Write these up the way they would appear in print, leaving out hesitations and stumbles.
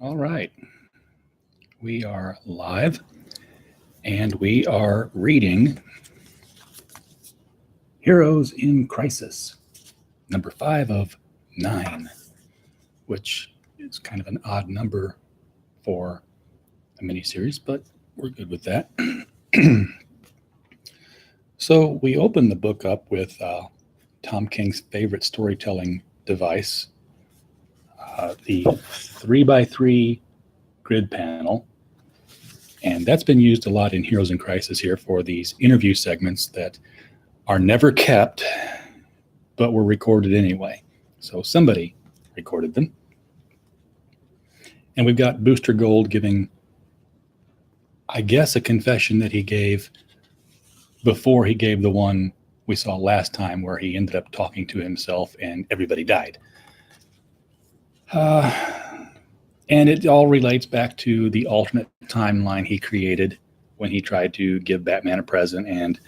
All right, we are live and we are reading Heroes in Crisis, number 5 of 9, which is kind of an odd number for a miniseries, but we're good with that. So we open the book up with Tom King's favorite storytelling device, the 3x3 grid panel. And that's been used a lot in Heroes in Crisis here for these interview segments that are never kept, but were recorded anyway. So somebody recorded them. And we've got Booster Gold giving, I guess, a confession that he gave before he gave the one we saw last time where he ended up talking to himself and everybody died. And it all relates back to the alternate timeline he created when he tried to give Batman a present, and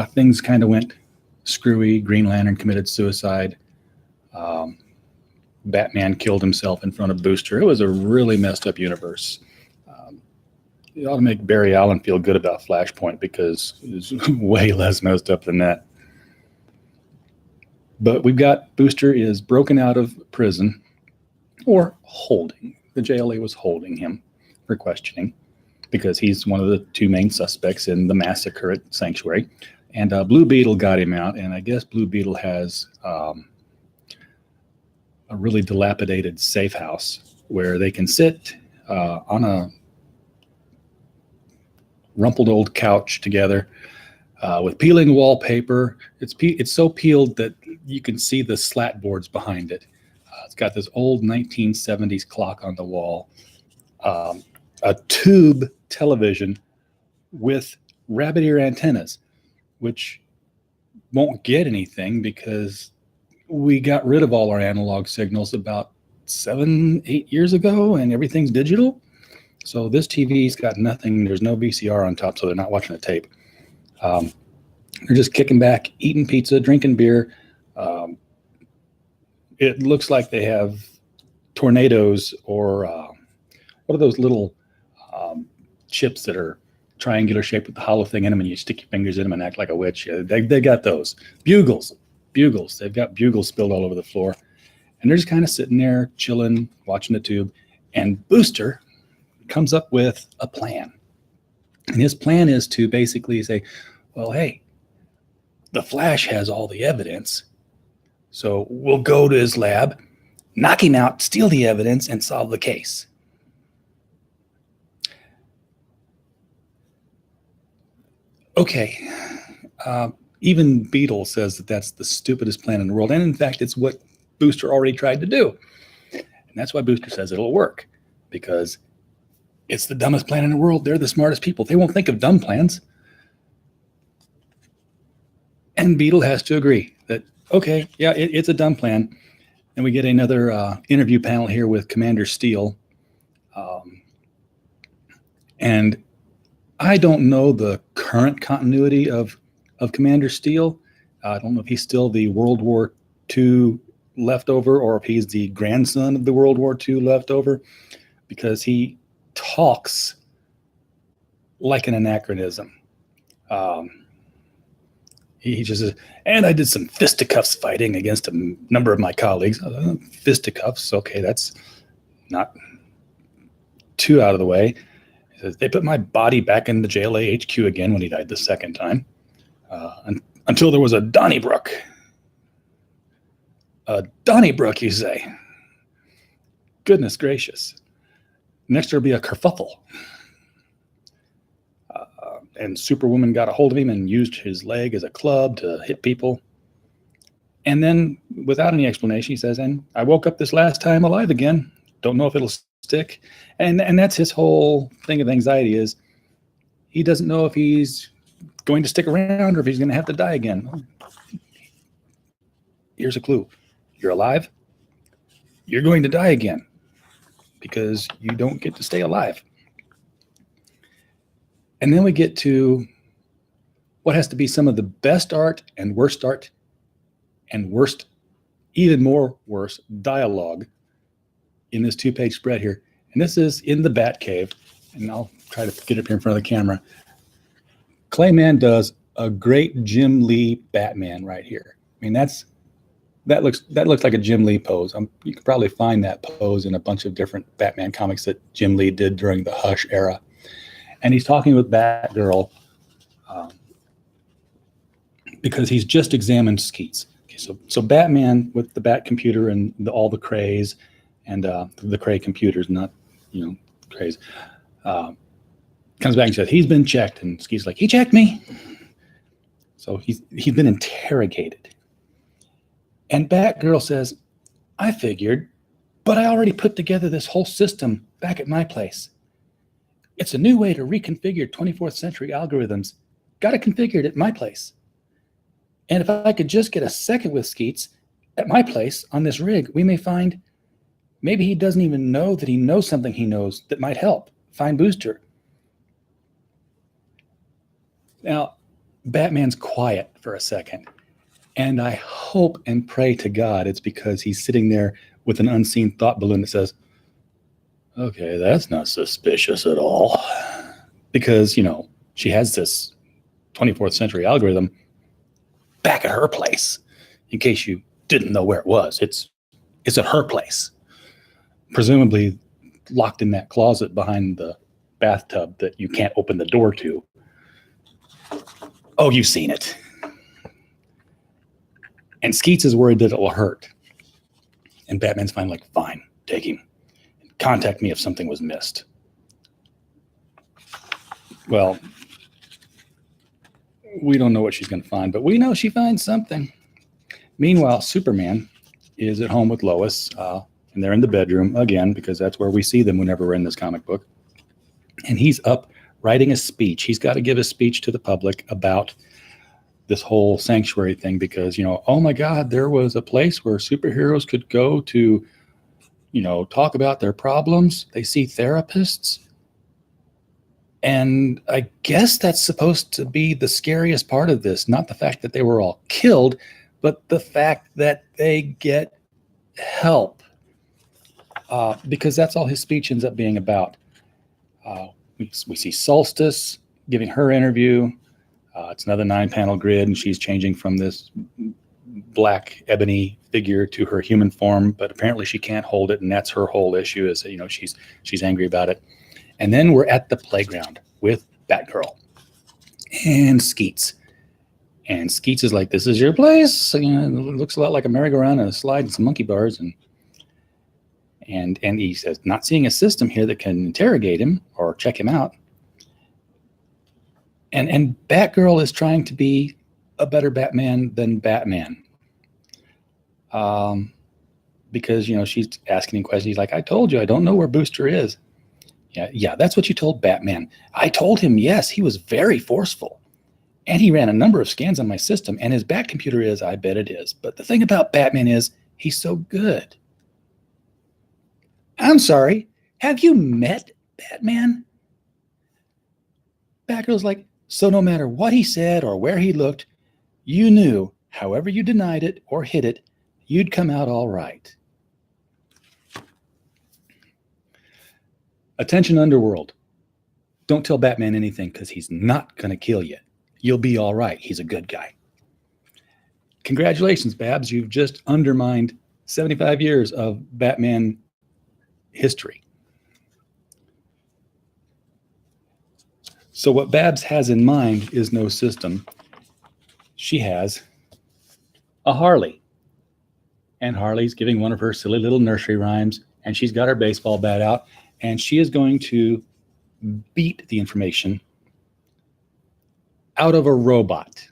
things kind of went screwy. Green Lantern committed suicide. Batman killed himself in front of Booster. It was a really messed up universe. It ought to make Barry Allen feel good about Flashpoint because it's way less messed up than that. But we've got Booster is broken out of prison, or holding. The JLA was holding him for questioning because he's one of the two main suspects in the massacre at Sanctuary. And Blue Beetle got him out, and I guess Blue Beetle has a really dilapidated safe house where they can sit on a rumpled old couch together with peeling wallpaper. It's so peeled that you can see the slat boards behind it. It's got this old 1970s clock on the wall, a tube television with rabbit ear antennas, which won't get anything because we got rid of all our analog signals about 7-8 years ago, and everything's digital. So this TV's got nothing. There's no VCR on top, so they're not watching a tape. They're just kicking back, eating pizza, drinking beer. It looks like they have tornadoes or what are those little chips that are triangular shaped with the hollow thing in them, and you stick your fingers in them and act like a witch. They got those. Bugles. They've got bugles spilled all over the floor. And they're just kind of sitting there, chilling, watching the tube. And Booster comes up with a plan. And his plan is to basically say, well, hey, the Flash has all the evidence. So we'll go to his lab, knock him out, steal the evidence, and solve the case. Okay. Even Beetle says that that's the stupidest plan in the world. And in fact, it's what Booster already tried to do. And that's why Booster says it'll work, because it's the dumbest plan in the world. They're the smartest people. They won't think of dumb plans. And Beetle has to agree that, okay, yeah, it's a dumb plan. And we get another interview panel here with Commander Steele. And I don't know the current continuity of Commander Steele. I don't know if he's still the World War II leftover or if he's the grandson of the World War II leftover, because he talks like an anachronism. He just says, and I did some fisticuffs fighting against a number of my colleagues. Fisticuffs, okay, that's not too out of the way. He says, they put my body back in the JLA HQ again when he died the second time, until there was a Donnybrook. A Donnybrook, you say? Goodness gracious. Next there'll be a kerfuffle. And Superwoman got a hold of him and used his leg as a club to hit people. And then, without any explanation, he says, and I woke up this last time alive again. Don't know if it'll stick. And that's his whole thing of anxiety, is he doesn't know if he's going to stick around or if he's going to have to die again. Here's a clue. You're alive. You're going to die again because you don't get to stay alive. And then we get to what has to be some of the best art and worst even more worse dialogue in this 2-page spread here. And this is in the Bat Cave. And I'll try to get up here in front of the camera. Clayman does a great Jim Lee Batman right here. I mean, that looks like a Jim Lee pose. You can probably find that pose in a bunch of different Batman comics that Jim Lee did during the Hush era. And he's talking with Batgirl because he's just examined Skeets. Okay, so Batman with the Bat computer and all the Krays and the Kray computers, not Krays, comes back and says he's been checked, and Skeets like, he checked me. So he's been interrogated. And Batgirl says, I figured, but I already put together this whole system back at my place. It's a new way to reconfigure 24th century algorithms. Got it configured at my place. And if I could just get a second with Skeets at my place on this rig, we may find maybe he doesn't even know that he knows something he knows that might help find Booster. Now, Batman's quiet for a second. And I hope and pray to God it's because he's sitting there with an unseen thought balloon that says, okay, that's not suspicious at all. Because, she has this 24th century algorithm back at her place. In case you didn't know where it was, it's at her place. Presumably locked in that closet behind the bathtub that you can't open the door to. Oh, you've seen it. And Skeets is worried that it will hurt. And Batman's fine, like, fine, take him. Contact me if something was missed. Well, we don't know what she's going to find, but we know she finds something. Meanwhile, Superman is at home with Lois, and they're in the bedroom again, because that's where we see them whenever we're in this comic book. And he's up writing a speech. He's got to give a speech to the public about this whole sanctuary thing because, oh my God, there was a place where superheroes could go to, talk about their problems. They see therapists. And I guess that's supposed to be the scariest part of this, not the fact that they were all killed, but the fact that they get help. Because that's all his speech ends up being about. We see Solstice giving her interview. It's another 9-panel grid, and she's changing from this black ebony figure to her human form, but apparently she can't hold it, and that's her whole issue is that, she's angry about it. And then we're at the playground with Batgirl and Skeets. And Skeets is like, this is your place. It looks a lot like a merry-go-round and a slide and some monkey bars. And he says, not seeing a system here that can interrogate him or check him out. And Batgirl is trying to be a better Batman than Batman. Because, she's asking him questions. He's like, I told you, I don't know where Booster is. Yeah, that's what you told Batman. I told him, yes, he was very forceful. And he ran a number of scans on my system, and his Bat computer is, I bet it is. But the thing about Batman is, he's so good. I'm sorry, have you met Batman? Batgirl's like, so no matter what he said or where he looked, you knew, however you denied it or hid it, you'd come out all right. Attention Underworld. Don't tell Batman anything because he's not going to kill you. You'll be all right. He's a good guy. Congratulations, Babs. You've just undermined 75 years of Batman history. So what Babs has in mind is no system. She has a Harley. And Harley's giving one of her silly little nursery rhymes, and she's got her baseball bat out, and she is going to beat the information out of a robot.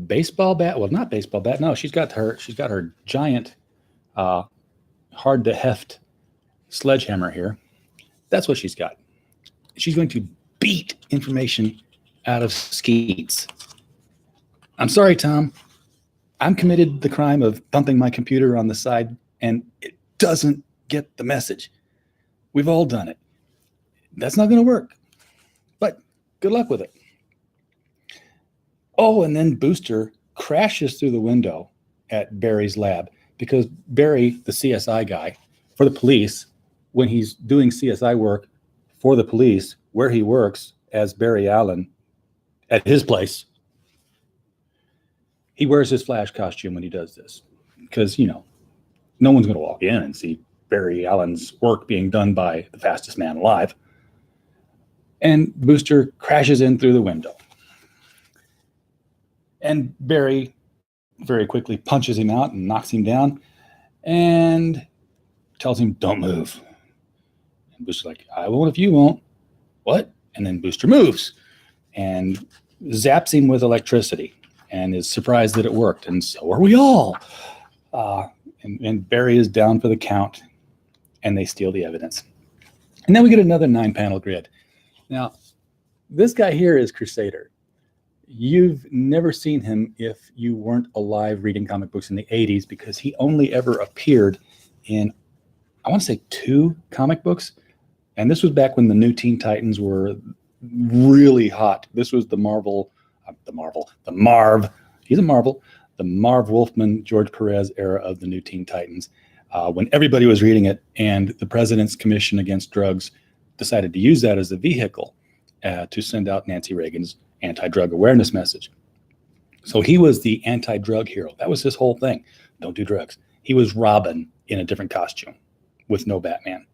Baseball bat? Well, not baseball bat. No, she's got her giant, hard to heft sledgehammer here. That's what she's got. She's going to beat information out of Skeets. I'm sorry, Tom. I'm committed the crime of thumping my computer on the side, and it doesn't get the message. We've all done it. That's not going to work. But good luck with it. Oh, and then Booster crashes through the window at Barry's lab, because Barry, the CSI guy for the police, when he's doing CSI work for the police, where he works as Barry Allen at his place, he wears his Flash costume when he does this, because, you know, no one's going to walk in and see Barry Allen's work being done by the fastest man alive. And Booster crashes in through the window. And Barry very quickly punches him out and knocks him down and tells him, don't move. And Booster's like, I won't if you won't. What? And then Booster moves and zaps him with electricity and is surprised that it worked. And so are we all. And Barry is down for the count, and they steal the evidence. And then we get another 9-panel grid. Now, this guy here is Crusader. You've never seen him if you weren't alive reading comic books in the 80s, because he only ever appeared in, I want to say, 2 comic books. And this was back when the New Teen Titans were really hot. This was the Marv. He's a Marvel. The Marv Wolfman, George Perez era of the New Teen Titans, when everybody was reading it, and the President's Commission Against Drugs decided to use that as a vehicle to send out Nancy Reagan's anti-drug awareness message. So he was the anti-drug hero. That was his whole thing. Don't do drugs. He was Robin in a different costume with no Batman.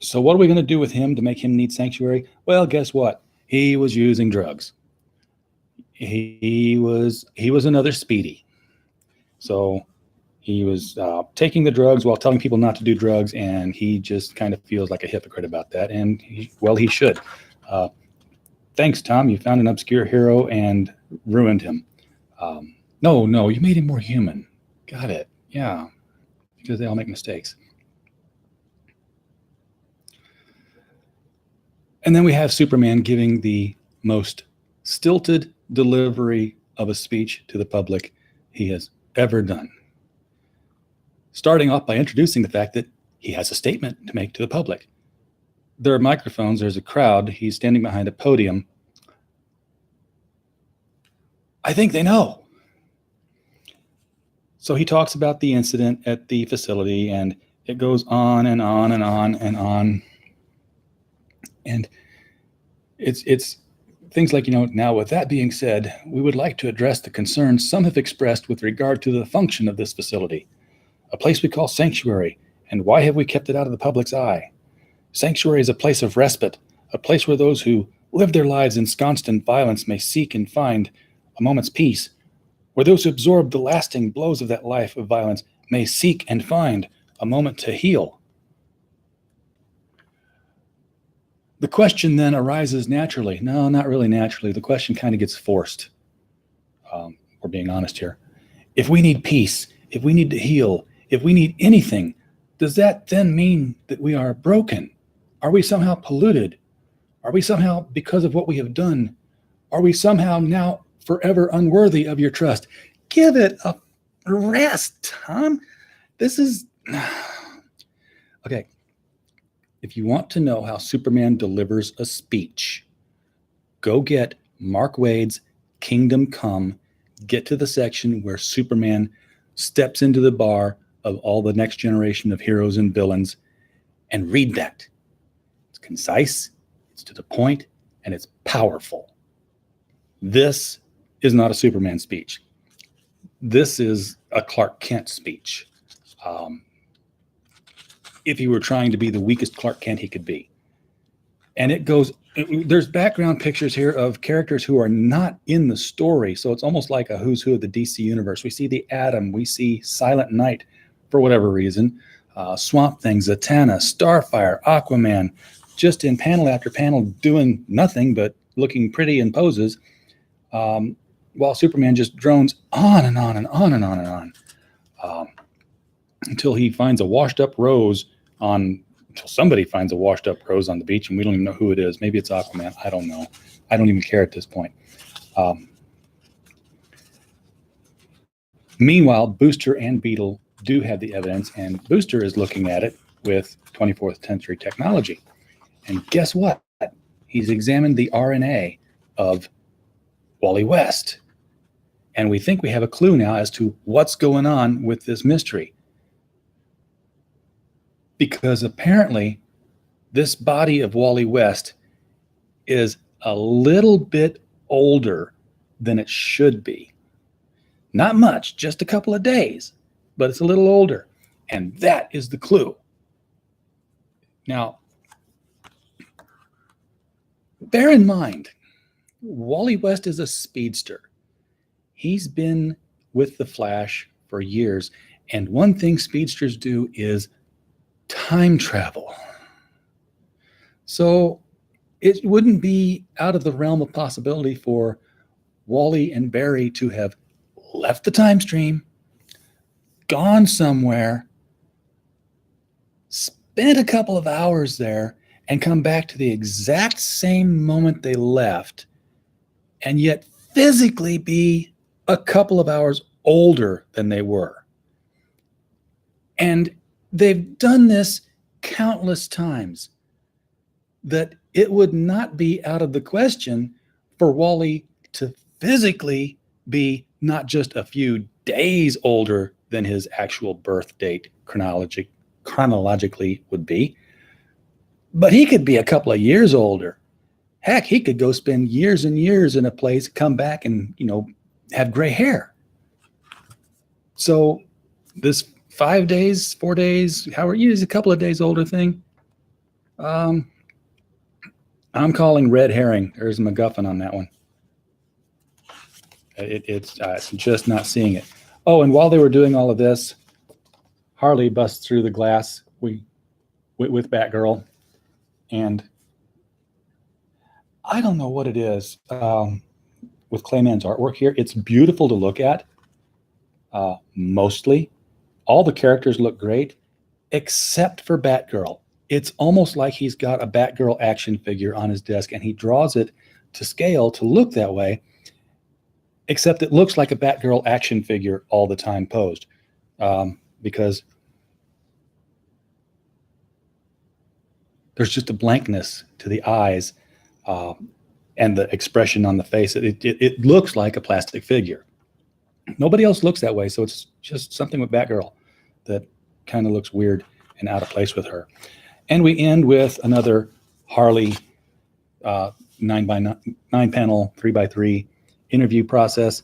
So what are we going to do with him to make him need sanctuary? Well, guess what? He was using drugs. He was another Speedy. So he was taking the drugs while telling people not to do drugs, and he just kind of feels like a hypocrite about that. And he should. Thanks, Tom. You found an obscure hero and ruined him. No, you made him more human. Got it. Yeah, because they all make mistakes. And then we have Superman giving the most stilted delivery of a speech to the public he has ever done. Starting off by introducing the fact that he has a statement to make to the public. There are microphones, there's a crowd, he's standing behind a podium. I think they know. So he talks about the incident at the facility, and it goes on and on and on and on. And it's things like, now with that being said, we would like to address the concerns some have expressed with regard to the function of this facility, a place we call sanctuary, and why have we kept it out of the public's eye? Sanctuary is a place of respite, a place where those who live their lives ensconced in violence may seek and find a moment's peace, where those who absorb the lasting blows of that life of violence may seek and find a moment to heal. The question then arises naturally. No, not really naturally. The question kind of gets forced. We're being honest here. If we need peace, if we need to heal, if we need anything, does that then mean that we are broken? Are we somehow polluted? Are we somehow, because of what we have done, are we somehow now forever unworthy of your trust? Give it a rest, Tom. This is... Okay. If you want to know how Superman delivers a speech, go get Mark Waid's Kingdom Come, get to the section where Superman steps into the bar of all the next generation of heroes and villains, and read that. It's concise, it's to the point, and it's powerful. This is not a Superman speech. This is a Clark Kent speech. If he were trying to be the weakest Clark Kent he could be. And there's background pictures here of characters who are not in the story. So it's almost like a who's who of the DC universe. We see the Atom, we see Silent Knight for whatever reason, Swamp Thing, Zatanna, Starfire, Aquaman, just in panel after panel doing nothing but looking pretty in poses, while Superman just drones on and on and on and on and on. Until he finds a washed-up rose until somebody finds a washed-up rose on the beach, and we don't even know who it is. Maybe it's Aquaman. I don't know. I don't even care at this point. Meanwhile, Booster and Beetle do have the evidence, and Booster is looking at it with 24th century technology. And guess what? He's examined the RNA of Wally West. And we think we have a clue now as to what's going on with this mystery. Because apparently this body of Wally West is a little bit older than it should be. Not much, just a couple of days, but it's a little older. And that is the clue. Now, bear in mind, Wally West is a speedster. He's been with the Flash for years. And one thing speedsters do is time travel. So it wouldn't be out of the realm of possibility for Wally and Barry to have left the time stream, gone somewhere, spent a couple of hours there, and come back to the exact same moment they left, and yet physically be a couple of hours older than they were. And they've done this countless times, that it would not be out of the question for Wally to physically be not just a few days older than his actual birth date chronologically would be, but he could be a couple of years older. Heck, he could go spend years and years in a place, come back and, have gray hair. So this 5 days, 4 days, a couple of days older thing, I'm calling red herring. There's a MacGuffin on that one. It's just not seeing it. Oh, and while they were doing all of this, Harley busts through the glass with Batgirl, and I don't know what it is with Clayman's artwork here. It's beautiful to look at. Mostly, all the characters look great, except for Batgirl. It's almost like he's got a Batgirl action figure on his desk, and he draws it to scale to look that way, except it looks like a Batgirl action figure all the time posed, because there's just a blankness to the eyes and the expression on the face. It looks like a plastic figure. Nobody else looks that way, so it's just something with Batgirl that kind of looks weird and out of place with her. And we end with another Harley 9 panel 3x3 interview process.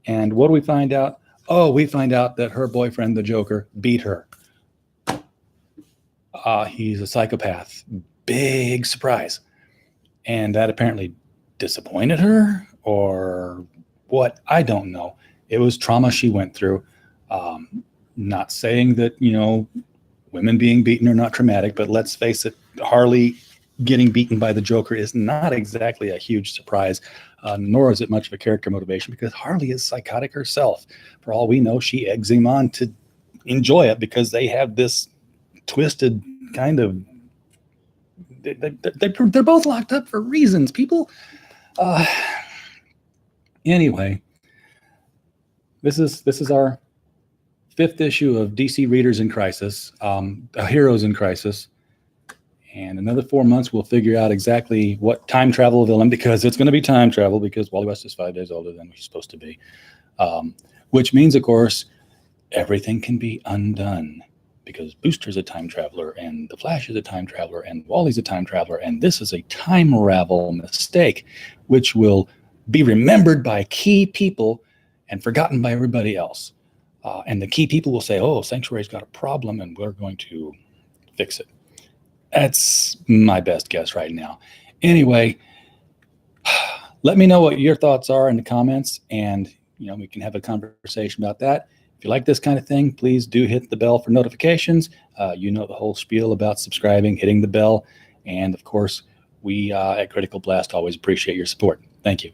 And what do we find out? Oh, we find out that her boyfriend, the Joker, beat her. He's a psychopath. Big surprise. And that apparently disappointed her, or what? I don't know. It was trauma she went through. Not saying that, women being beaten are not traumatic, but let's face it, Harley getting beaten by the Joker is not exactly a huge surprise, nor is it much of a character motivation, because Harley is psychotic herself. For all we know, she eggs him on to enjoy it because they have this twisted kind of, they're both locked up for reasons, people. Anyway, this is our 5th issue of DC Readers in Crisis, Heroes in Crisis. And another 4 months, we'll figure out exactly what time travel villain, because it's going to be time travel, because Wally West is 5 days older than he's supposed to be. Which means, of course, everything can be undone, because Booster's a time traveler, and the Flash is a time traveler, and Wally's a time traveler, and this is a time ravel mistake, which will be remembered by key people and forgotten by everybody else. And the key people will say, oh, Sanctuary's got a problem, and we're going to fix it. That's my best guess right now. Anyway, let me know what your thoughts are in the comments, and we can have a conversation about that. If you like this kind of thing, please do hit the bell for notifications. The whole spiel about subscribing, hitting the bell, and of course, we at Critical Blast always appreciate your support. Thank you.